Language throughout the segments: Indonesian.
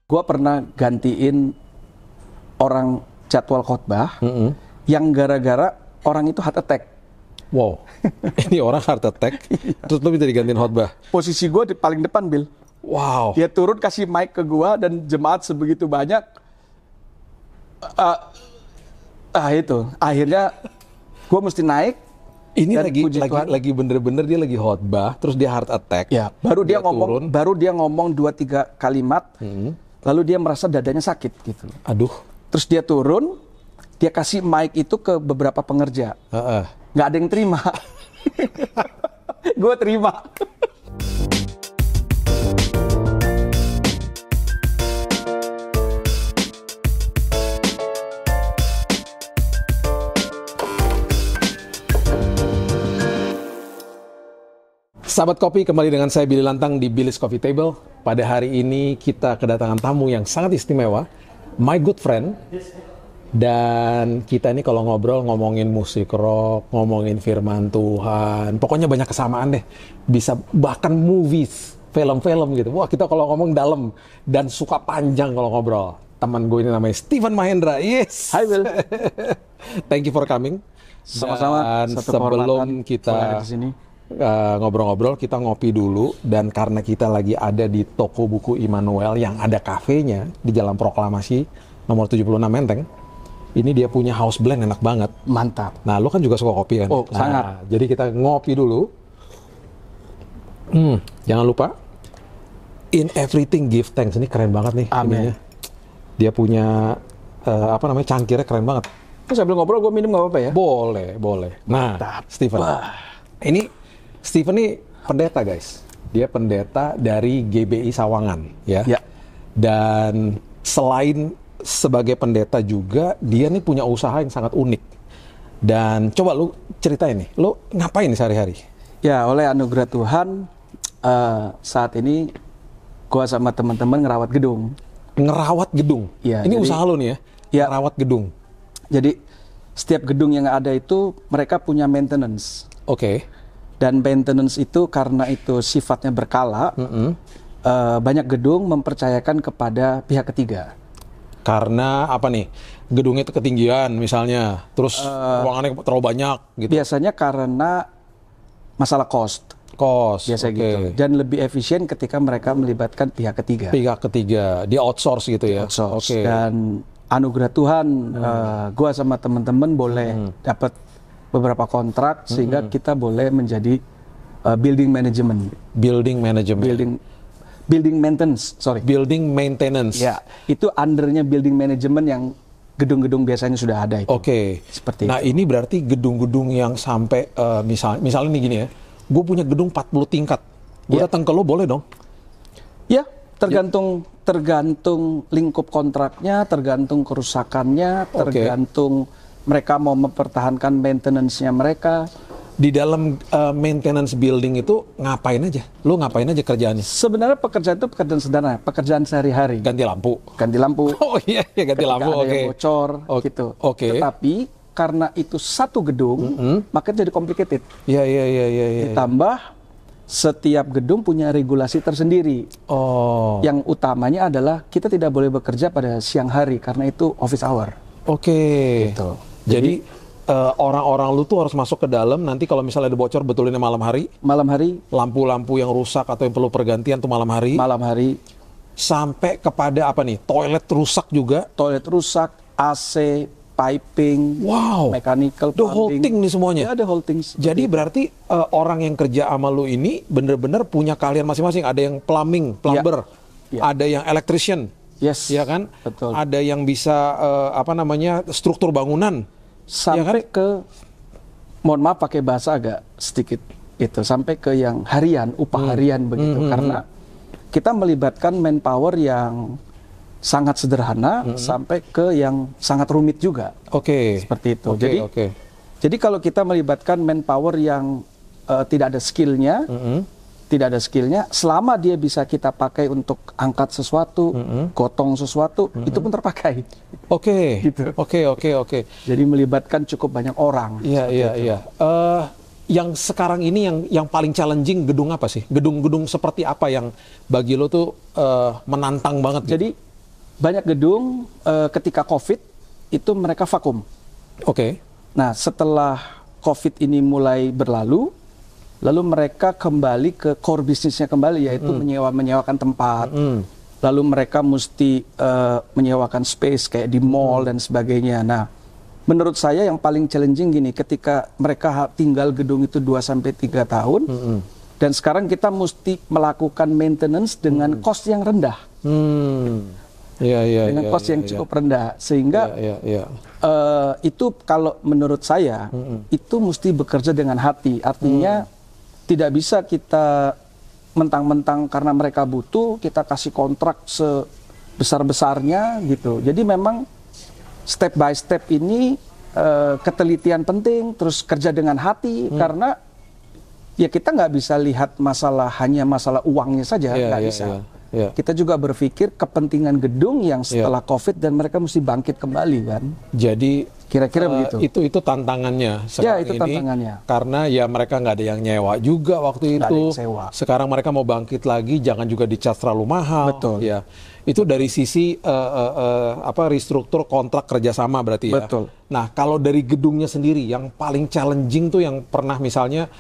Gua pernah gantiin orang jadwal khotbah yang gara-gara orang itu heart attack. Wow, ini orang heart attack, terus lo minta digantiin khotbah. Posisi gue di paling depan, Bill. Wow. Dia turun kasih mic ke gua dan jemaat sebegitu banyak. Itu akhirnya gue mesti naik. Ini dan lagi bener-bener dia lagi khotbah, terus dia heart attack. Ya, baru dia ngomong 2-3 kalimat, lalu dia merasa dadanya sakit gitu. Aduh. Terus dia turun, dia kasih mic itu ke beberapa pengerja. Nggak ada yang terima. Gue terima. Sahabat Kopi, kembali dengan saya Billy Lantang di Billy's Coffee Table. Pada hari ini kita kedatangan tamu yang sangat istimewa, my good friend. Dan kita ini kalau ngobrol ngomongin musik rock, ngomongin firman Tuhan, pokoknya banyak kesamaan deh. Bisa bahkan movies, film-film gitu. Wah, kita kalau ngomong dalam dan suka panjang kalau ngobrol. Teman gue ini namanya Steven Mahendra. Yes. Hai, Bill. Thank you for coming. Sama-sama. Dan sebelum kita ngobrol-ngobrol, kita ngopi dulu. Dan karena kita lagi ada di toko buku Immanuel yang ada kafenya di Jalan Proklamasi nomor 76 Menteng, ini dia punya house blend enak banget. Mantap. Nah, lu kan juga suka kopi kan? Oh, sangat. Jadi kita ngopi dulu. Jangan lupa, in everything give thanks. Ini keren banget nih. Amin. Dia punya cangkirnya keren banget. Terus sambil ngobrol gue minum nggak apa-apa ya? Boleh. Nah, Mantap. Steven. Ini Steven nih pendeta, guys. Dia pendeta dari GBI Sawangan, ya. Dan selain sebagai pendeta juga, dia nih punya usaha yang sangat unik. Dan coba lu ceritain nih, lu ngapain sehari-hari? Ya, oleh anugerah Tuhan, saat ini gua sama teman-teman ngerawat gedung. Ngerawat gedung? Ya, ini usaha lu nih ya? Ya. Ngerawat gedung? Jadi, setiap gedung yang ada itu, mereka punya maintenance. Oke. Dan maintenance itu karena itu sifatnya berkala, banyak gedung mempercayakan kepada pihak ketiga. Karena apa nih? Gedungnya itu ketinggian misalnya, terus ruangannya terlalu banyak gitu. Biasanya karena masalah cost. Biasa gitu. Dan lebih efisien ketika mereka melibatkan pihak ketiga. Pihak ketiga, dia outsource gitu ya? Outsource. Dan anugerah Tuhan, gua sama teman-teman boleh dapat beberapa kontrak sehingga kita boleh menjadi building management. Building maintenance. Ya, itu undernya building management yang gedung-gedung biasanya sudah ada itu. Oke. Seperti nah, itu. ini berarti gedung-gedung yang sampai misalnya nih gini ya. Gue punya gedung 40 tingkat. Gue datang ke lo boleh dong? Ya, tergantung lingkup kontraknya, tergantung kerusakannya, tergantung mereka mau mempertahankan maintenance-nya mereka. Di dalam maintenance building itu ngapain aja? Lu ngapain aja kerjaannya? Sebenarnya pekerjaan itu pekerjaan sederhana, pekerjaan sehari-hari. Ganti lampu. Oh iya, ganti lampu. Ada yang bocor, gitu. Tetapi karena itu satu gedung, maka jadi complicated. Iya. Ditambah setiap gedung punya regulasi tersendiri. Yang utamanya adalah kita tidak boleh bekerja pada siang hari karena itu office hour. Gitu. Jadi orang-orang lu tuh harus masuk ke dalam, nanti kalau misalnya ada bocor betulinnya malam hari. Lampu-lampu yang rusak atau yang perlu pergantian tuh malam hari. Sampai kepada apa nih, toilet rusak juga. AC, piping, mechanical, the whole thing nih semuanya. Ya, the whole thing. Jadi berarti orang yang kerja sama lu ini bener-bener punya keahlian masing-masing. Ada yang plumbing, plumber, ada yang electrician. Yes. Ya kan? Betul. Ada yang bisa struktur bangunan. Sampai ke, mohon maaf pakai bahasa agak sedikit itu, sampai ke yang harian, upah harian begitu. Karena kita melibatkan manpower yang sangat sederhana sampai ke yang sangat rumit juga. Seperti itu. Jadi kalau kita melibatkan manpower yang tidak ada skillnya, selama dia bisa kita pakai untuk angkat sesuatu, gotong sesuatu, itu pun terpakai. Gitu. Oke. Jadi melibatkan cukup banyak orang. Iya. Yang sekarang ini yang paling challenging gedung apa sih? Gedung-gedung seperti apa yang bagi lo tuh menantang banget? Jadi banyak gedung ketika COVID itu mereka vakum. Oke. Nah, setelah COVID ini mulai berlalu, lalu mereka kembali ke core bisnisnya kembali, yaitu menyewakan tempat. Lalu mereka mesti menyewakan space kayak di mall dan sebagainya. Nah, menurut saya yang paling challenging gini, ketika mereka tinggal gedung itu 2-3 tahun, dan sekarang kita mesti melakukan maintenance dengan cost yang rendah. Dengan cost yang cukup rendah, sehingga itu kalau menurut saya itu mesti bekerja dengan hati. Artinya tidak bisa kita mentang-mentang karena mereka butuh kita kasih kontrak sebesar-besarnya gitu. Jadi memang step by step ini ketelitian penting, terus kerja dengan hati karena ya kita nggak bisa lihat hanya masalah uangnya saja, nggak bisa. Kita juga berpikir kepentingan gedung yang setelah COVID dan mereka mesti bangkit kembali kan. Jadi kira-kira begitu. Itu tantangannya sekarang itu ini. Tantangannya. Karena ya mereka nggak ada yang nyewa juga waktu itu. Sekarang mereka mau bangkit lagi, jangan juga dicas terlalu mahal. Betul. Ya, itu dari sisi restruktur kontrak kerjasama berarti ya. Betul. Nah, kalau dari gedungnya sendiri yang paling challenging tuh yang pernah misalnya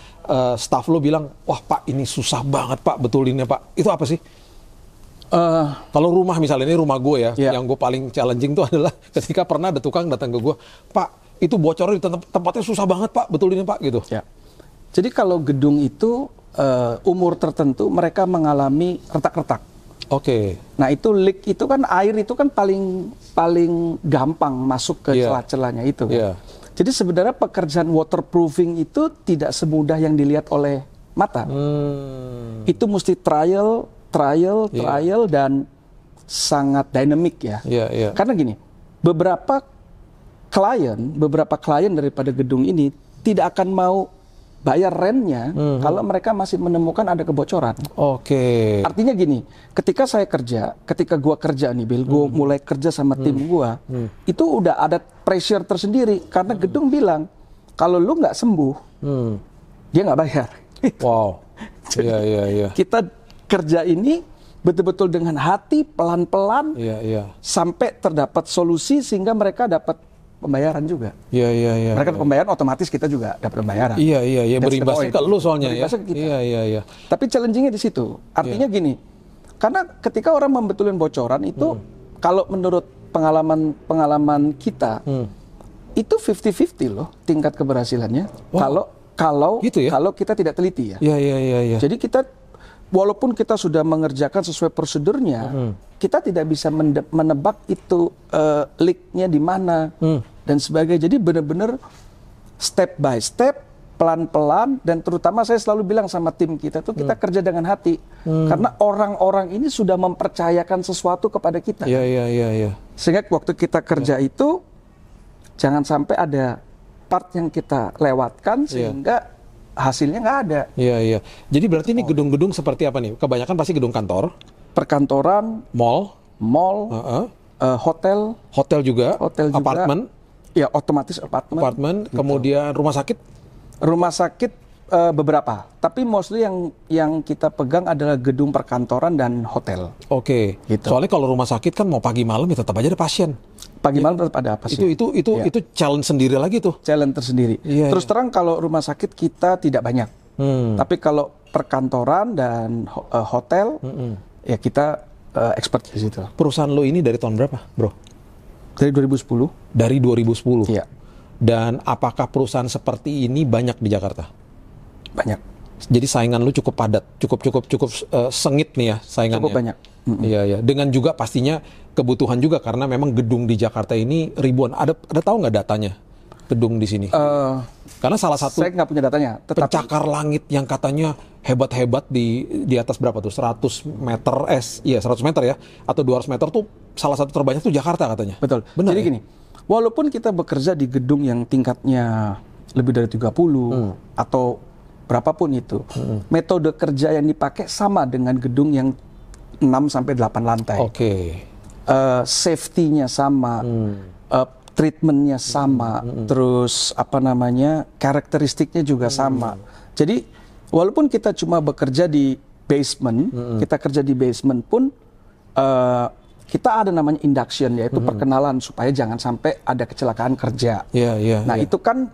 staff lo bilang, wah Pak ini susah banget Pak betulinnya Pak. Itu apa sih? Kalau rumah misalnya, ini rumah gue ya, yang gue paling challenging itu adalah ketika pernah ada tukang datang ke gue, Pak itu bocornya di tempatnya susah banget Pak, betulinnya Pak gitu. Ya. Jadi kalau gedung itu umur tertentu mereka mengalami retak-retak. Oke. Nah itu leak itu kan air itu kan paling gampang masuk ke celah-celahnya itu. Kan? Jadi sebenarnya pekerjaan waterproofing itu tidak semudah yang dilihat oleh mata. Itu mesti trial dan sangat dinamik ya. Karena gini, beberapa klien daripada gedung ini tidak akan mau bayar rentnya kalau mereka masih menemukan ada kebocoran. Oke. Artinya gini, ketika gua kerja nih, Bill, gua mulai kerja sama tim gua, itu udah ada pressure tersendiri karena gedung bilang kalau lu nggak sembuh, dia nggak bayar. Wow. Iya. Kita kerja ini betul-betul dengan hati, pelan-pelan, sampai terdapat solusi sehingga mereka dapat pembayaran juga. Iya. Mereka dapat pembayaran, otomatis kita juga dapat pembayaran. Iya. Berimbasnya ke lu soalnya ya. Iya. Tapi challenging-nya di situ. Artinya gini, karena ketika orang membetulin bocoran itu, kalau menurut pengalaman kita, itu 50-50 loh tingkat keberhasilannya. Kalau kita tidak teliti ya. Iya. Jadi kita walaupun kita sudah mengerjakan sesuai prosedurnya, kita tidak bisa menebak itu leak-nya di mana dan sebagainya. Jadi benar-benar step by step, pelan-pelan, dan terutama saya selalu bilang sama tim kita tuh kita kerja dengan hati, karena orang-orang ini sudah mempercayakan sesuatu kepada kita. Iya. Sehingga waktu kita kerja itu jangan sampai ada part yang kita lewatkan sehingga hasilnya nggak ada. Iya. Jadi berarti ini gedung-gedung seperti apa nih? Kebanyakan pasti gedung kantor, perkantoran, mall, hotel juga, apartemen. Ya, otomatis apartemen. Kemudian rumah sakit. Rumah sakit beberapa, tapi mostly yang kita pegang adalah gedung perkantoran dan hotel. Oke. Gitu. Soalnya kalau rumah sakit kan mau pagi malam ya tetap aja ada pasien. Pagi malam tetap ada pasien. Itu challenge sendiri lagi tuh. Challenge tersendiri. Terus terang kalau rumah sakit kita tidak banyak. Tapi kalau perkantoran dan hotel, ya kita expert di situ. Perusahaan lo ini dari tahun berapa, bro? Dari 2010. Dari 2010. Iya. Dan apakah perusahaan seperti ini banyak di Jakarta? Banyak. Jadi saingan lu cukup padat, cukup sengit nih ya saingannya. Cukup banyak. Iya. Dengan juga pastinya kebutuhan juga karena memang gedung di Jakarta ini ribuan. Ada tahu nggak datanya gedung di sini? Karena salah satu saya nggak punya datanya. Pencakar langit yang katanya hebat-hebat di atas berapa tuh? 100 meter 100 meter ya atau 200 meter tuh salah satu terbanyak tuh Jakarta katanya. Betul. Benar. Jadi gini, walaupun kita bekerja di gedung yang tingkatnya lebih dari 30 atau berapapun itu, metode kerja yang dipakai sama dengan gedung yang 6-8 lantai. Oke. Safety-nya sama, treatment-nya sama, terus karakteristiknya juga sama. Jadi walaupun kita cuma bekerja di basement, kita kerja di basement pun kita ada namanya induction, yaitu perkenalan supaya jangan sampai ada kecelakaan kerja. Nah itu kan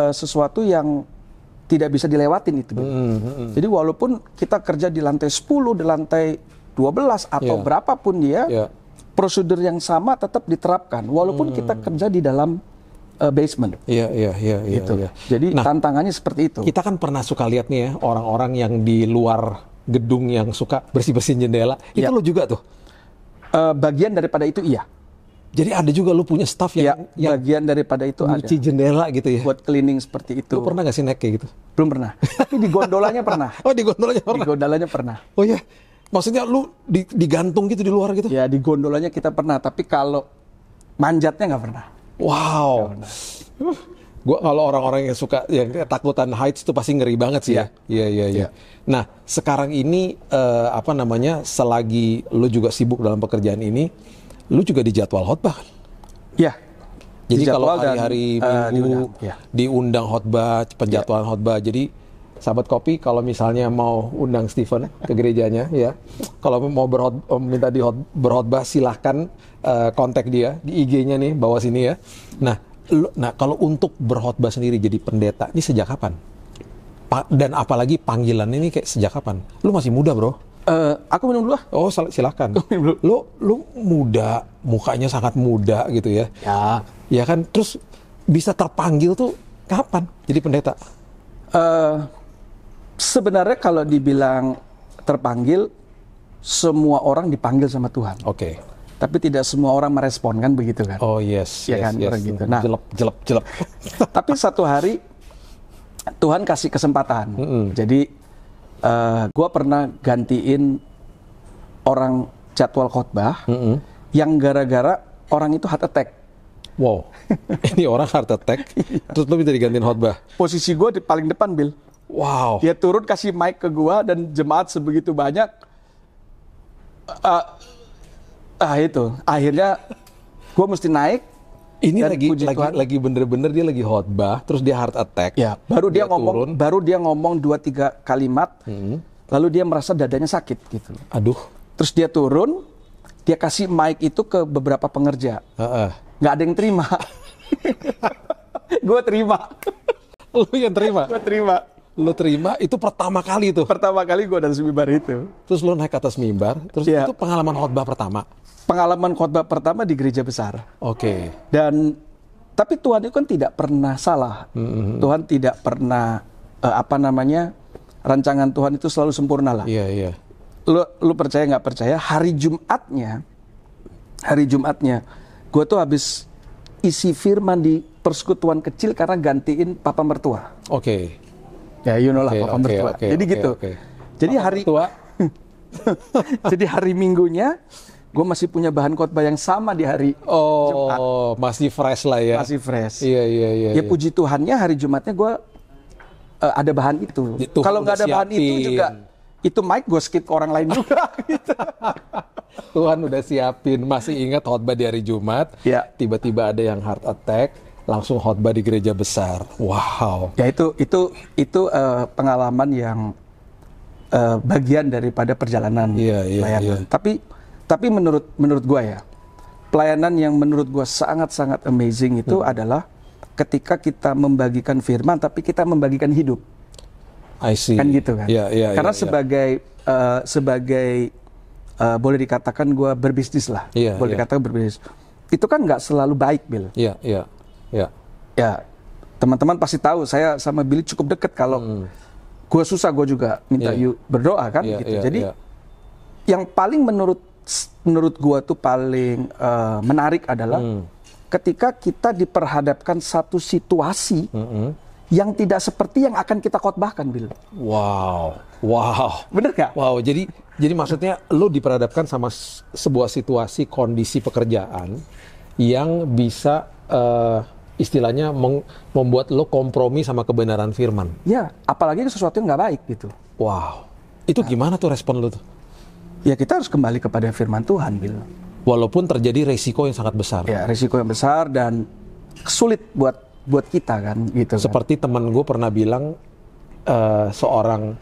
sesuatu yang tidak bisa dilewatin itu. Jadi walaupun kita kerja di lantai 10, di lantai 12 atau berapapun dia, prosedur yang sama tetap diterapkan walaupun kita kerja di dalam basement. Gitu. Jadi tantangannya seperti itu. Kita kan pernah suka lihat nih ya, orang-orang yang di luar gedung yang suka bersih-bersihin jendela. Itu lo juga tuh? Bagian daripada itu iya. Jadi ada juga lu punya staff yang bagian daripada itu ada. Nyuci jendela gitu ya? Buat cleaning seperti itu. Lu pernah nggak sih naik kayak gitu? Belum pernah. Tapi di gondolanya pernah. Oh, di gondolanya pernah? Di gondolanya pernah. Oh iya? Maksudnya lu digantung gitu di luar gitu? Ya, di gondolanya kita pernah. Tapi kalau manjatnya nggak pernah. Wow. Gua kalau orang-orang yang suka yang takutan heights itu pasti ngeri banget sih ya. Iya. Nah, sekarang ini selagi lu juga sibuk dalam pekerjaan ini, lu juga dijadwal khotbah kan? Iya. Jadi kalau hari-hari Minggu diundang khotbah, penjadwalan khotbah. Jadi sahabat kopi kalau misalnya mau undang Stephen ke gerejanya ya, kalau mau minta berkhotbah silahkan kontak dia di IG-nya nih bawah sini ya. Nah kalau untuk berkhotbah sendiri jadi pendeta ini sejak kapan? Dan apalagi panggilan ini kayak sejak kapan? Lu masih muda bro? Aku minum dulu lah. Oh silahkan. Lu muda, mukanya sangat muda gitu ya. Ya kan, terus bisa terpanggil tuh kapan jadi pendeta? Sebenarnya kalau dibilang terpanggil, semua orang dipanggil sama Tuhan. Oke. Tapi tidak semua orang merespon kan begitu kan? Oh yes. Gitu. Nah, jelek. Tapi satu hari Tuhan kasih kesempatan. Jadi gue pernah gantiin orang jadwal khotbah yang gara-gara orang itu heart attack. Wow, ini orang heart attack, terus lu minta digantiin khotbah. Posisi gue di paling depan, Bill. Wow. Dia turun kasih mic ke gue dan jemaat sebegitu banyak. Itu akhirnya gue mesti naik. Ini lagi bener-bener dia lagi khotbah, terus dia heart attack. Ya, baru dia ngomong 2-3 kalimat, lalu dia merasa dadanya sakit gitu. Aduh. Terus dia turun, dia kasih mic itu ke beberapa pengerja. Nggak ada yang terima. Gue terima. Lu yang terima? Gue terima. Lu terima, itu pertama kali tuh? Pertama kali gue dari mimbar itu. Terus lu naik ke atas mimbar, terus itu pengalaman khotbah pertama? Pengalaman khotbah pertama di gereja besar. Oke. Tapi Tuhan itu kan tidak pernah salah. Tuhan tidak pernah rancangan Tuhan itu selalu sempurna lah. Iya. Lu percaya nggak percaya? Hari Jumatnya, gue tuh habis isi firman di persekutuan kecil karena gantiin papa mertua. Oke. Ya, you know lah papa mertua. Jadi gitu. Jadi hari tua. Jadi hari Minggunya gue masih punya bahan khotbah yang sama di hari Jumat. Oh, masih fresh lah ya. Masih fresh. Iya. Ya puji Tuhannya hari Jumatnya gue ada bahan itu. Kalau nggak ada bahan itu juga, itu mic gue skip ke orang lain juga. Gitu. Tuhan udah siapin. Masih ingat khotbah di hari Jumat. Ya. Tiba-tiba ada yang heart attack, langsung khotbah di gereja besar. Wow. Ya itu pengalaman yang bagian daripada perjalanan pelayanan. Tapi menurut gue ya, pelayanan yang menurut gue sangat-sangat amazing itu adalah ketika kita membagikan firman, tapi kita membagikan hidup. I see. Kan gitu kan? Karena sebagai boleh dikatakan gue berbisnis lah. Boleh dikatakan berbisnis. Itu kan nggak selalu baik, Bill. Iya. Ya, teman-teman pasti tahu saya sama Billy cukup deket. Kalau gue susah, gue juga minta you berdoa kan gitu. Jadi yang paling menurut gua tuh paling menarik adalah ketika kita diperhadapkan satu situasi yang tidak seperti yang akan kita khotbahkan, Bill. Wow. Bener gak? Wow, jadi maksudnya lu diperhadapkan sama sebuah situasi kondisi pekerjaan yang bisa istilahnya membuat lo kompromi sama kebenaran firman. Ya, apalagi sesuatu yang nggak baik gitu. Wow. Itu gimana tuh respon lo tuh? Ya kita harus kembali kepada firman Tuhan, Bill. Walaupun terjadi resiko yang sangat besar. Ya, resiko yang besar dan sulit buat kita kan gitu. Seperti teman gue pernah bilang, seorang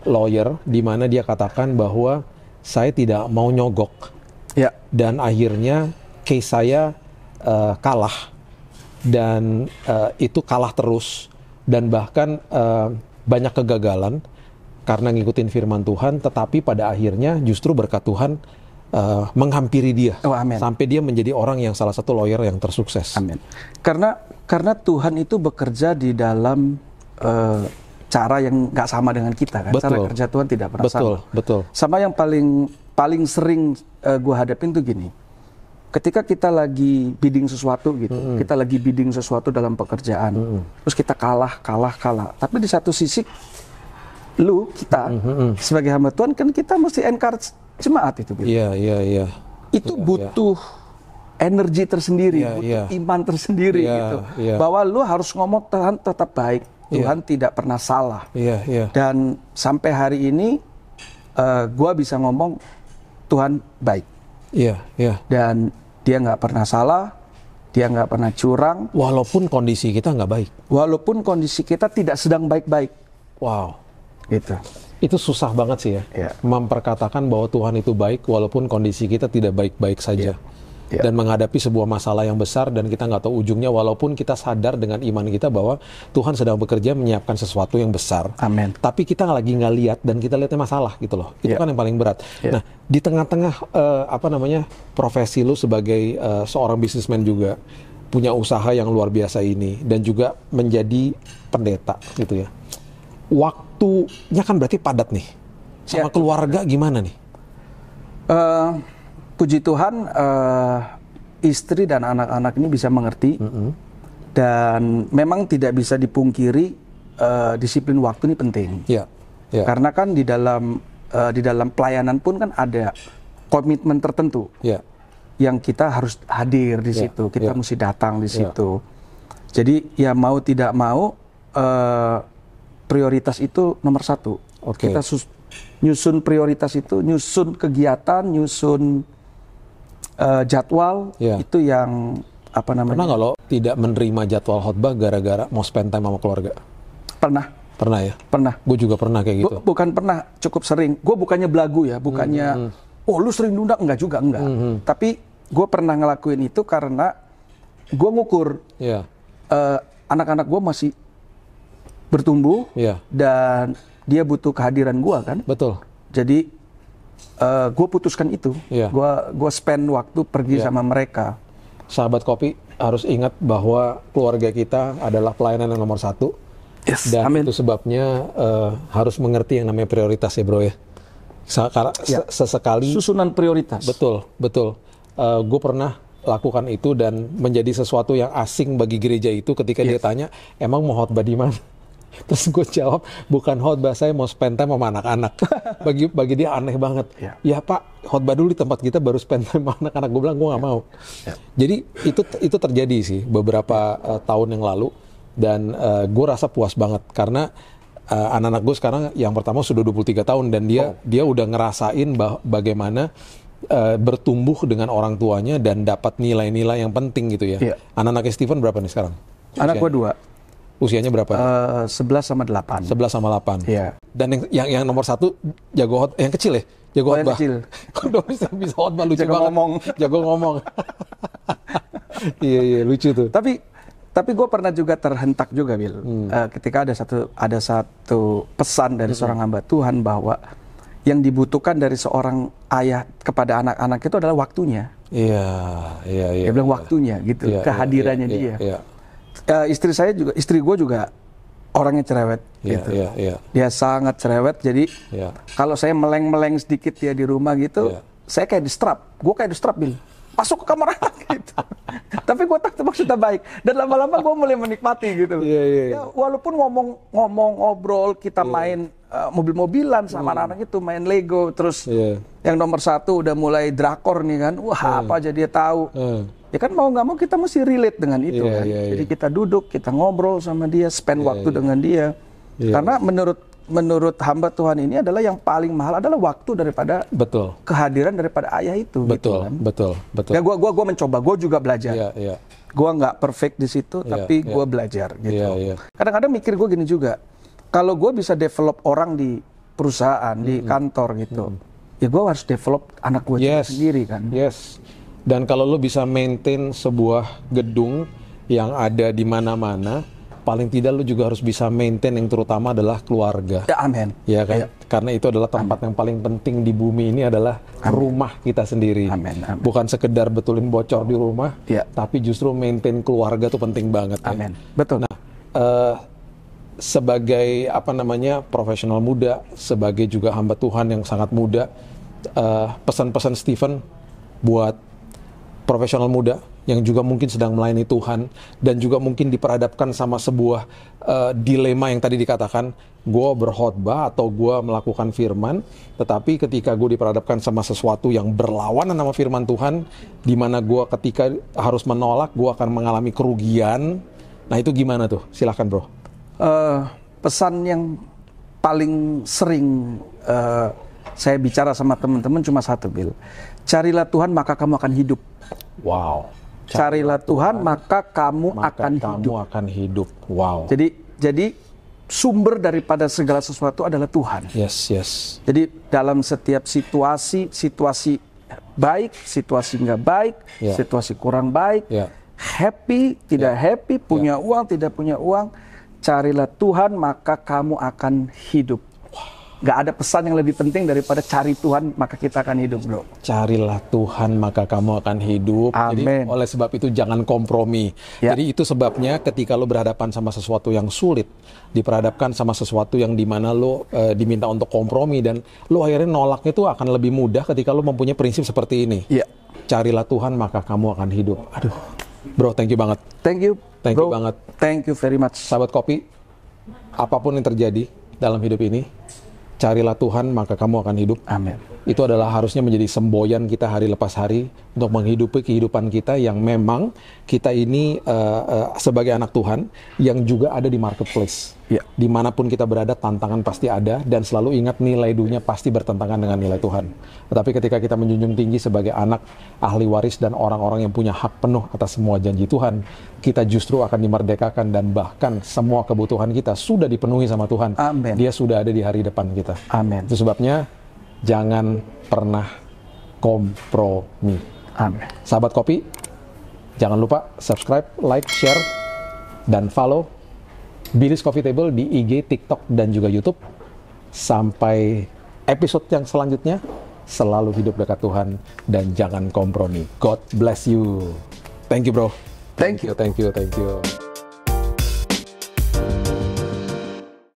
lawyer di mana dia katakan bahwa saya tidak mau nyogok Ya. Dan akhirnya case saya kalah, dan itu kalah terus, dan bahkan banyak kegagalan karena ngikutin firman Tuhan, tetapi pada akhirnya justru berkat Tuhan menghampiri dia, amen. Sampai dia menjadi orang yang salah satu lawyer yang tersukses. Amin. Karena Tuhan itu bekerja di dalam cara yang nggak sama dengan kita kan. Betul. Cara kerja Tuhan tidak pernah sama. Betul. Sama yang paling sering gue hadapin tuh gini. Ketika kita lagi bidding sesuatu gitu, kita lagi bidding sesuatu dalam pekerjaan, terus kita kalah. Tapi di satu sisi, kita sebagai hamba Tuhan kan kita mesti encourage jemaat itu. Iya. Itu butuh energi tersendiri, butuh iman tersendiri gitu. Bahwa lu harus ngomong Tuhan tetap baik, Tuhan tidak pernah salah. Dan sampai hari ini, gua bisa ngomong Tuhan baik. Dan dia nggak pernah salah, dia nggak pernah curang. Walaupun kondisi kita nggak baik. Walaupun kondisi kita tidak sedang baik-baik. Wow. Gitu. Itu susah banget sih ya. Memperkatakan bahwa Tuhan itu baik walaupun kondisi kita tidak baik-baik saja. Dan menghadapi sebuah masalah yang besar dan kita nggak tahu ujungnya, walaupun kita sadar dengan iman kita bahwa Tuhan sedang bekerja menyiapkan sesuatu yang besar. Amin. Tapi kita lagi nggak lihat dan kita lihatnya masalah gitu loh. Itu kan yang paling berat. Nah, di tengah-tengah profesi lu sebagai seorang bisnismen juga, punya usaha yang luar biasa ini, dan juga menjadi pendeta gitu ya. Waktunya kan berarti padat nih. Sama keluarga gimana nih? Puji Tuhan, istri dan anak-anak ini bisa mengerti, dan memang tidak bisa dipungkiri disiplin waktu ini penting. Karena kan di dalam pelayanan pun kan ada komitmen tertentu yang kita harus hadir di situ, kita mesti datang di situ. Jadi ya mau tidak mau, prioritas itu nomor satu. Kita nyusun prioritas itu, nyusun kegiatan, nyusun jadwal, itu yang Pernah nggak lo tidak menerima jadwal khotbah gara-gara mau spend time sama keluarga? Pernah ya? Pernah. Gue juga pernah kayak gitu. Bukan pernah, cukup sering. Gue bukannya belagu ya, bukannya lu sering nunda, enggak juga, enggak. Tapi gue pernah ngelakuin itu karena gue ngukur anak-anak gue masih bertumbuh, dan dia butuh kehadiran gue kan. Betul. Jadi gue putuskan itu, gue spend waktu pergi sama mereka. Sahabat Kopi harus ingat bahwa keluarga kita adalah pelayanan yang nomor satu, dan itu sebabnya harus mengerti yang namanya prioritas ya bro ya. Sesekali susunan prioritas. Betul. Gue pernah lakukan itu dan menjadi sesuatu yang asing bagi gereja itu ketika dia tanya, emang mau khotbah di mana? Terus gue jawab, bukan khotbah, saya mau spend time sama anak-anak. Bagi dia aneh banget. Ya Pak, khotbah dulu di tempat kita baru spend time sama anak-anak. Gue bilang, gue gak mau. Jadi itu terjadi sih beberapa tahun yang lalu. Dan gue rasa puas banget. Karena anak-anak gue sekarang yang pertama sudah 23 tahun. Dan dia udah ngerasain bagaimana bertumbuh dengan orang tuanya dan dapat nilai-nilai yang penting gitu ya. Anak-anaknya Steven berapa nih sekarang? Anak gue 2. Usianya berapa? 11 sama 8. 11 sama 8. Iya. Dan yang nomor 1 jago yang kecil ya? Jago khotbah. Yang kecil. Udah bisa khotbah, lucu jago banget. Ngomong. Jago ngomong. Iya, lucu tuh. Tapi gue pernah juga terhentak juga, Bill. Ketika ada satu pesan dari seorang hamba Tuhan bahwa yang dibutuhkan dari seorang ayah kepada anak-anak itu adalah waktunya. Iya. Dia bilang waktunya gitu, kehadirannya dia. Istri gue juga orangnya cerewet gitu. Dia sangat cerewet, jadi kalau saya meleng-meleng sedikit dia di rumah gitu, saya kayak distrap. Gue kayak distrap, Bill. Masuk ke kamar anak gitu. Tapi gue tak maksudnya baik. Dan lama-lama gue mulai menikmati gitu. Ya, walaupun ngomong ngobrol, kita main mobil-mobilan sama anak-anak itu, main Lego, terus yang nomor 1 udah mulai drakor nih kan. Wah, apa aja dia tahu. Ya kan mau nggak mau kita mesti relate dengan itu kan. Jadi kita duduk, kita ngobrol sama dia, spend waktu dengan dia. Karena menurut hamba Tuhan ini adalah yang paling mahal adalah waktu daripada kehadiran daripada ayah itu. Betul, gitu kan. betul. Ya gua mencoba, gua juga belajar. Gua nggak perfect di situ, tapi gua belajar gitu. Kadang-kadang mikir gua gini juga, kalau gua bisa develop orang di perusahaan, di kantor gitu, ya gue harus develop anak gue sendiri kan. Yes. Dan kalau lo bisa maintain sebuah gedung yang ada di mana-mana, paling tidak lo juga harus bisa maintain yang terutama adalah keluarga. Ya, amin. Ya kan? Ya. Karena itu adalah tempat yang paling penting di bumi ini adalah rumah kita sendiri. Amin. Amin. Bukan sekedar betulin bocor di rumah, tapi justru maintain keluarga tuh penting banget. Amin. Ya. Betul. Nah, sebagai profesional muda, sebagai juga hamba Tuhan yang sangat muda, pesan-pesan Stephen buat profesional muda yang juga mungkin sedang melayani Tuhan dan juga mungkin diperhadapkan sama sebuah dilema yang tadi dikatakan, gue berkhotbah atau gue melakukan firman, tetapi ketika gue diperhadapkan sama sesuatu yang berlawanan sama firman Tuhan, di mana gue ketika harus menolak, gue akan mengalami kerugian. Nah itu gimana tuh? Silahkan bro. Pesan yang paling sering saya bicara sama teman-teman cuma satu, Bill. Carilah Tuhan maka kamu akan hidup. Wow. Carilah Tuhan maka kamu akan hidup. Wow. Jadi sumber daripada segala sesuatu adalah Tuhan. Yes. Jadi dalam setiap situasi baik, situasi nggak baik, situasi kurang baik, happy, tidak happy, punya uang, tidak punya uang, carilah Tuhan maka kamu akan hidup. Gak ada pesan yang lebih penting daripada cari Tuhan maka kita akan hidup, bro. Carilah Tuhan maka kamu akan hidup. Amen. Jadi oleh sebab itu jangan kompromi. Jadi itu sebabnya ketika lo berhadapan sama sesuatu yang sulit, diperhadapkan sama sesuatu yang dimana lo diminta untuk kompromi dan lo akhirnya nolaknya itu akan lebih mudah ketika lo mempunyai prinsip seperti ini. Carilah Tuhan maka kamu akan hidup. Aduh, bro, thank you banget. Thank you, thank you banget. Thank you very much. Sahabat Kopi, apapun yang terjadi dalam hidup ini, carilah Tuhan maka kamu akan hidup. Amin. Itu adalah harusnya menjadi semboyan kita hari lepas hari untuk menghidupi kehidupan kita yang memang kita ini sebagai anak Tuhan yang juga ada di marketplace. Dimanapun kita berada tantangan pasti ada dan selalu ingat nilai dunia pasti bertentangan dengan nilai Tuhan. Tetapi ketika kita menjunjung tinggi sebagai anak ahli waris dan orang-orang yang punya hak penuh atas semua janji Tuhan, kita justru akan dimerdekakan dan bahkan semua kebutuhan kita sudah dipenuhi sama Tuhan. Amin. Dia sudah ada di hari depan kita. Amin. Itu sebabnya jangan pernah kompromi. Amin. Sahabat Kopi, jangan lupa subscribe, like, share, dan follow Billy's Coffee Table di IG, TikTok, dan juga YouTube. Sampai episode yang selanjutnya, selalu hidup dekat Tuhan dan jangan kompromi. God bless you. Thank you, bro. Thank you. Thank you.